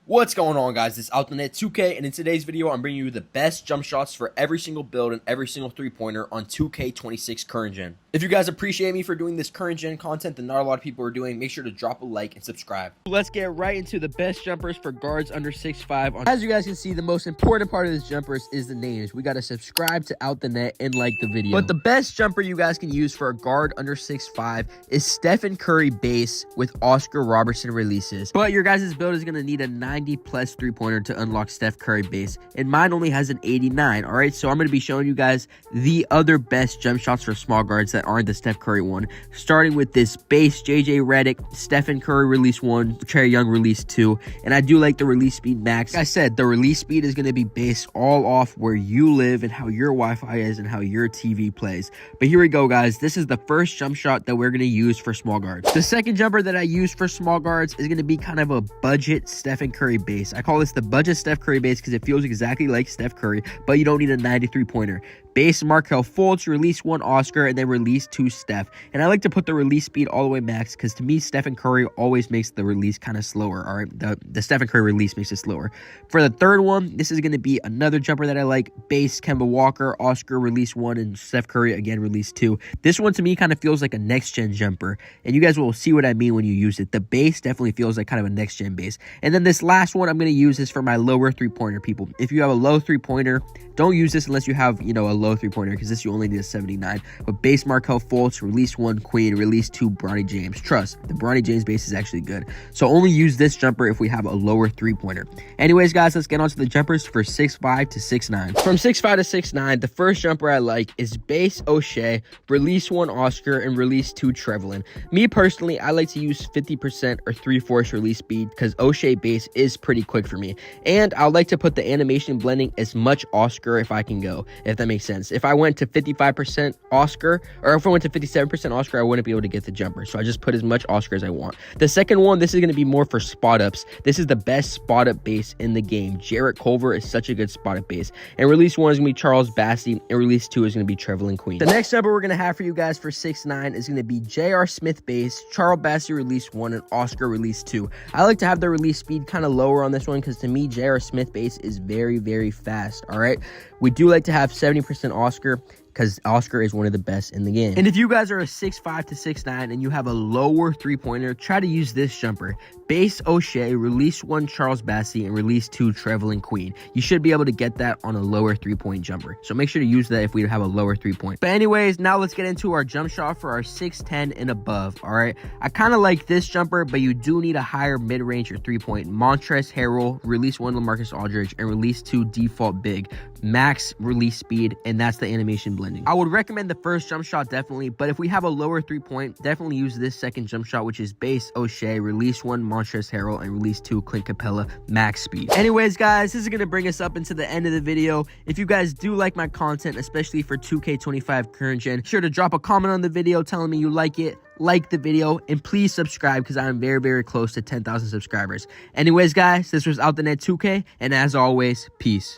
What's going on, guys? This is Out the Net 2K, and in today's video, I'm bringing you the best jump shots for every single build and every single three-pointer on 2K26 current gen. If you guys appreciate me for doing this current gen content that not a lot of people are doing, make sure to drop a like and subscribe. Let's get right into the best jumpers for guards under 6'5". As you guys can see, the most important part of this jumpers is the names. We got to subscribe to Out the Net and like the video. But the best jumper you guys can use for a guard under 6'5" is Stephen Curry base with Oscar Robertson releases. But your guys' build is going to need a 90+ three-pointer to unlock Steph Curry base, and mine only has an 89. All right, so I'm going to be showing you guys the other best jump shots for small guards that aren't the Steph Curry one, starting with this base JJ Redick, Stephen Curry release 1, Trae Young release 2, and I do like the release speed max. Like I said, the release speed is going to be based all off where you live and how your Wi-Fi is and how your TV plays. But here we go, guys. This is the first jump shot that we're going to use for small guards. The second jumper that I use for small guards is going to be kind of a budget Stephen Curry base. I call this the budget Steph Curry base because it feels exactly like Steph Curry, but you don't need a 93-pointer. Base Markelle Fultz, release 1 Oscar, and then release 2 Steph. And I like to put the release speed all the way max because to me, Stephen Curry always makes the release kind of slower. All right, the Stephen Curry release makes it slower. For the third one, this is going to be another jumper that I like. Base Kemba Walker, Oscar, release 1, and Steph Curry again, release 2. This one to me kind of feels like a next-gen jumper, and you guys will see what I mean when you use it. The base definitely feels like kind of a next-gen base. And then this last one I'm going to use is for my lower three-pointer people. If you have a low three-pointer, don't use this unless you have, a low three-pointer, because this you only need a 79. But base Markelle Fultz, release 1 Queen, release 2 Bronny James. Trust, the Bronny James base is actually good. So only use this jumper if we have a lower three-pointer. Anyways, guys, let's get on to the jumpers for 6'5 to 6'9. From 6'5 to 6'9, the first jumper I like is base O'Shea, release 1 Oscar, and release 2 Trevelyan. Me personally, I like to use 50% or 3/4 release speed because O'Shea base is pretty quick for me. And I like to put the animation blending as much Oscar if I can go, if that makes sense. If I went to 55% Oscar, or if I went to 57% Oscar, I wouldn't be able to get the jumper. So I just put as much Oscar as I want. The second one, this is going to be more for spot ups. This is the best spot up base in the game. Jarrett Culver is such a good spot up base. And release 1 is going to be Charles Bassey, and release 2 is going to be Trevelyan Queen. The next number we're going to have for you guys for 6'9 is going to be J.R. Smith base, Charles Bassey release 1, and Oscar release 2. I like to have the release speed kind of lower on this one because to me, J.R. Smith base is very, very fast. All right. We do like to have 70% Oscar because Oscar is one of the best in the game. And if you guys are a 6'5 to 6'9 and you have a lower three-pointer, try to use this jumper. Base O'Shea, release 1 Charles Bassey, and release 2 Trevelyan Queen. You should be able to get that on a lower three-point jumper. So make sure to use that if we have a lower three-point. But anyways, now let's get into our jump shot for our 6'10 and above, all right? I kind of like this jumper, but you do need a higher mid-range or three-point. Montrezl Harrell, release 1 LaMarcus Aldridge, and release 2 default big. Max release speed, and that's the animation blending. I would recommend the first jump shot definitely, but if we have a lower three-point, definitely use this second jump shot, which is base O'Shea, release 1 Montrezl Harrell, and release 2 Clint Capella, max speed. Anyways, guys, this is going to bring us up into the end of the video. If you guys do like my content, especially for 2K25 current gen, be sure to drop a comment on the video telling me you like it, like the video, and please subscribe because I'm very, very close to 10,000 subscribers. Anyways, guys, this was Out the Net 2K, and as always, peace.